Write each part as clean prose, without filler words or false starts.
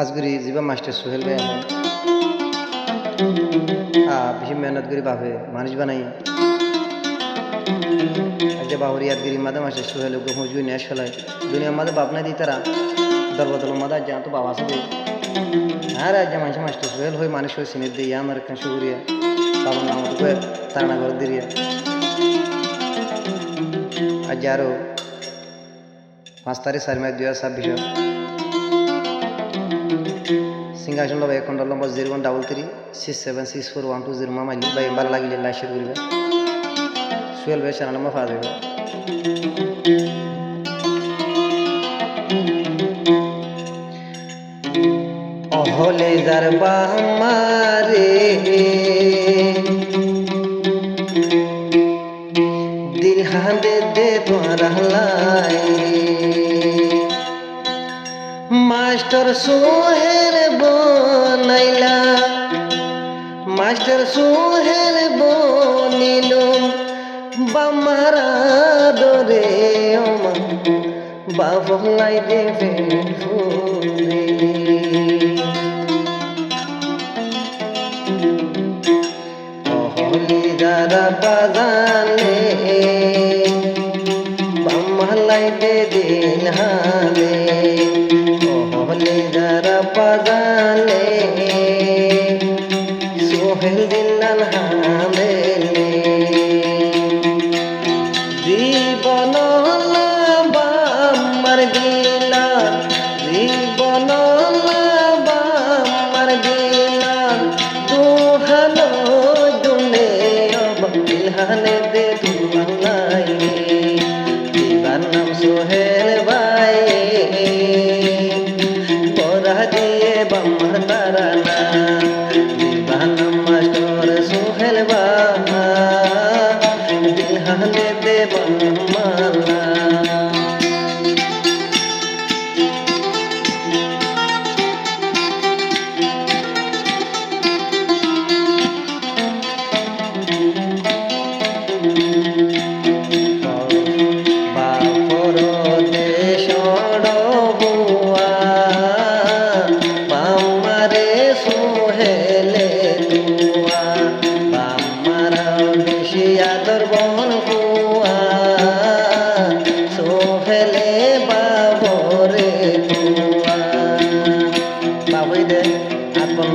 কাজগুড়ি যা মাস্টার সোহেল ভাই এখন বেশি মেহনত করি বাপে মানুষ বানাই যে বাহরিয়াতগিরি মাদে মাস্টার সোহেল হুজুই নেশ ফেলায় দুনিয়ার মাঝে বাপ নাই দিই তারা দরবদল মাদা যা তো বাবা আছে আর আজ মানুষ মাস্টার সোহেল হয়ে মানুষ হয়ে সিনের দিয়ে আমার একখান সুগুরিয়া বাবার নাম তারা ঘর দিয়ে আজ আরো 5 তারিখ 4 মে 2026 সিংহাসন লব অ্যাকাউন্ট নম্বর 0133676412 মামাইলি বা এবার লাগিলে লাইক শেয়ার করিবে সোহেল ভাই চ্যানেল নাম্বার পাওয়া যাবে অহলে যার বামারে দিল হাঁদে দে তোরা লাই মাস্টার সোহেল বনাইলা মাস্টার সোহেল বনিল বামারা দরে ওমা বাবলাই দেবে ফুলে অহলি যারা বাজানে বামালাই দে দিল হালে অহলি যারা বাজানে সোহেল দিলান হালে জীবন বামার দিলা জীবন বামার দিলা দুহানো দুনে অবদিলহানে দে দুলাই দিবার নাম সোহেল ভাই পরা দিয়ে বামার তারা না দিবার নাম মাস্টার সোহেল ভাই দিলহানে দে বামালা আদর বন কুয়া সোহেলে বাবরে কুয়া বাবুই দে আপন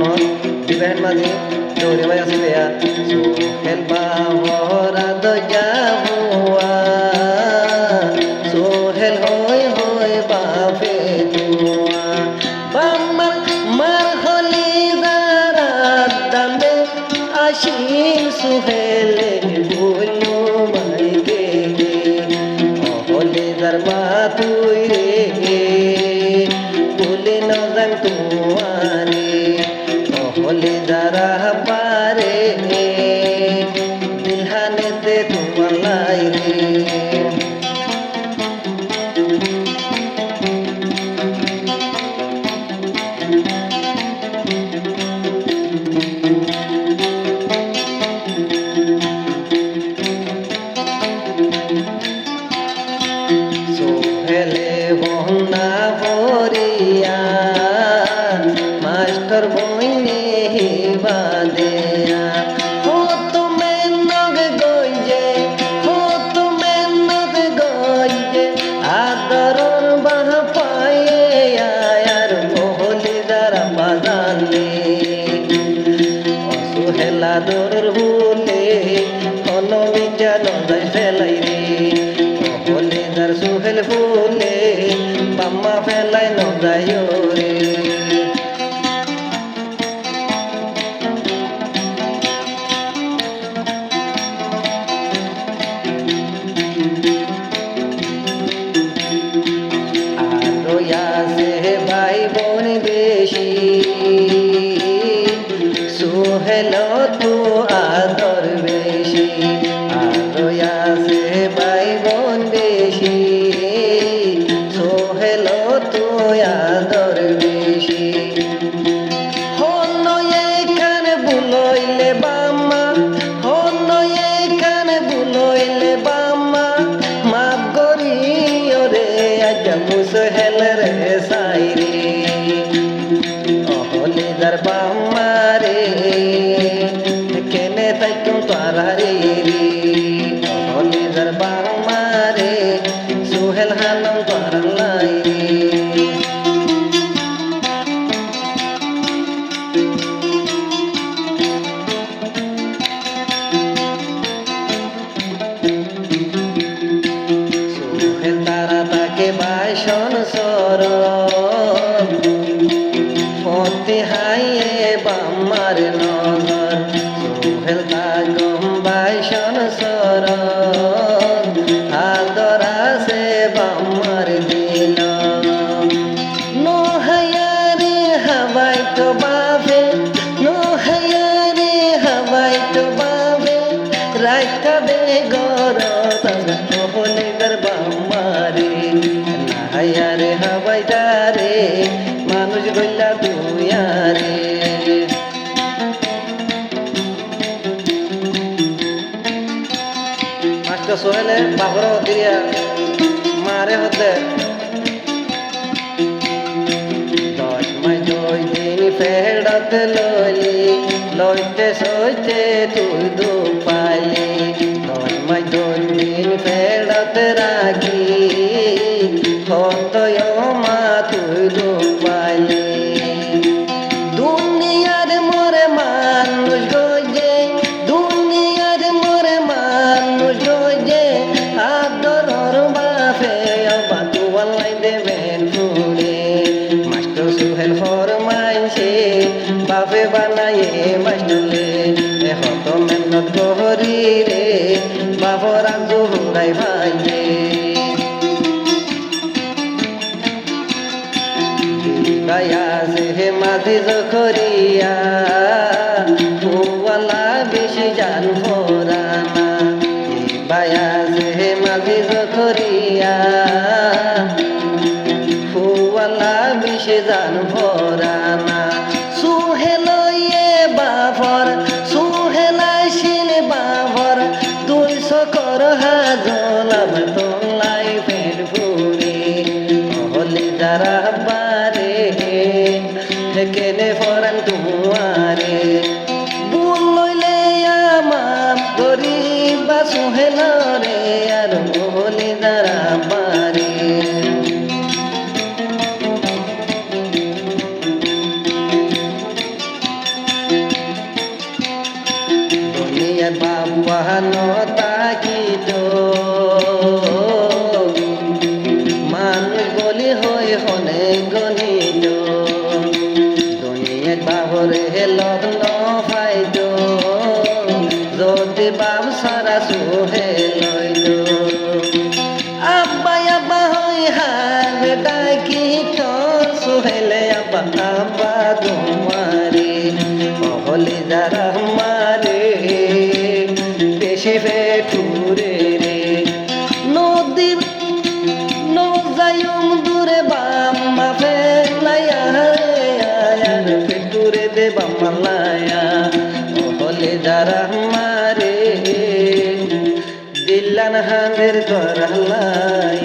বিবেন মাঝি দৌড়ে ভাই আছে বেয়া সোহেল বাবরা দয়া বুয়া সোহেল হই হই বাপে কুয়া বাম্মার মার হলি দারা দামে আশিন সোহেলে বলো মাইকে অহলে দরবা তুই রে বলে নজর তোমারে অহলে যারা পারে দিলহানেতে তোমালাই রে সোহেলে বন্যা ভরিয়া মাস্টার বইনে বাদেয়া হো তুমি নগ গইয়ে হো তুমি নগ গইয়ে আদরর বাহ পায়ে আর বহলি যারা বাজালে অসুহেলা দর ভুলে হলমি যেন যাই ফেলাই রে অহলে যার সোহেল ফুলে বাম্মা ফেলাই ন যায় রে আরো আছে ভাই বোন বেশি সোহেল তো আদর বেশি আরো আছে ভাই বোন বেশি সোহেল তো আদর বেশি হন এখানে বুলইলে বাম্মা হন এখানে বুলইলে বাম্মা মাপ গরি ওরে আজ সোহেল রে সাইরে রে হলিদার বামারে সোহেল হালং করালাই সোহেল তারা তাকে বাইশন সর ফতে হাইয়ে বাম্মার নগর সোহেল তাগম বাইশন সর আদরাসে বাম্মার দিল নোহায়ারে হাওয়াই তো বাবে নোহায়ারে হাওয়াই তো বাবে রাইতা বেগর হলিদার বাম্মারে নাহায়ারে হাওয়াই দারে মানুষ গইলা দুয়ারে মাস্টার সোহেলে বাবর দিয়া মারে হতে 10 মাস 2 দিন ফেরত লইলি লইতে সইতে তুই দু পাইলি 10 মাস 2 দিন ফেরত রাখি কত মা তুই দু পাইলি দুনিয়ার মোরে মানুষ গজে দুনিয়ার মোরে মানুষ গজে আদরর বাপে অবা তুয়ালাই দেবেন ফুলে মাস্টার সোহেল ফরমাইছে বাপে বানায়ে মাস্টারলে হত মেহনত করি রে বাপর আজু হুরাই ভাইয়ে হে মাঝি জখরিয়া ফুয়ালা বেশি জান ফোরানা বায়াস হে মাঝি জখরিয়া ফুয়ালা বেশি জান ফোরানা সুহেলয়ে বাফর সুহেলাইছিল বাফর 200 কর হাজলাম তোলাই ফের ফুরে হলিদার বারে কেনে ফরান তুয়ারে বুল লইলে আমার গরিব সোহেল রে আর হলিদার বারে দুনিয়ার বাবা নতাকিত মানুষ বলি হই হনে গণিত দুনিয়ার বাবরে লগ্ন ফাইত যদি বাব সারা সোহে লইল আব্বা আব্বা হই হার ডাকি তোর সোহেলে আব্বা আব্বা তোমারে হলিদার মারে বেশি ফেটুরে রে নদী নজায়ুম দূরে বাম্মা ফেলাইয়া ফেটুরে দে বাম্মা লায়া হলিদার মারে দিল্লান হামের গড়ালাই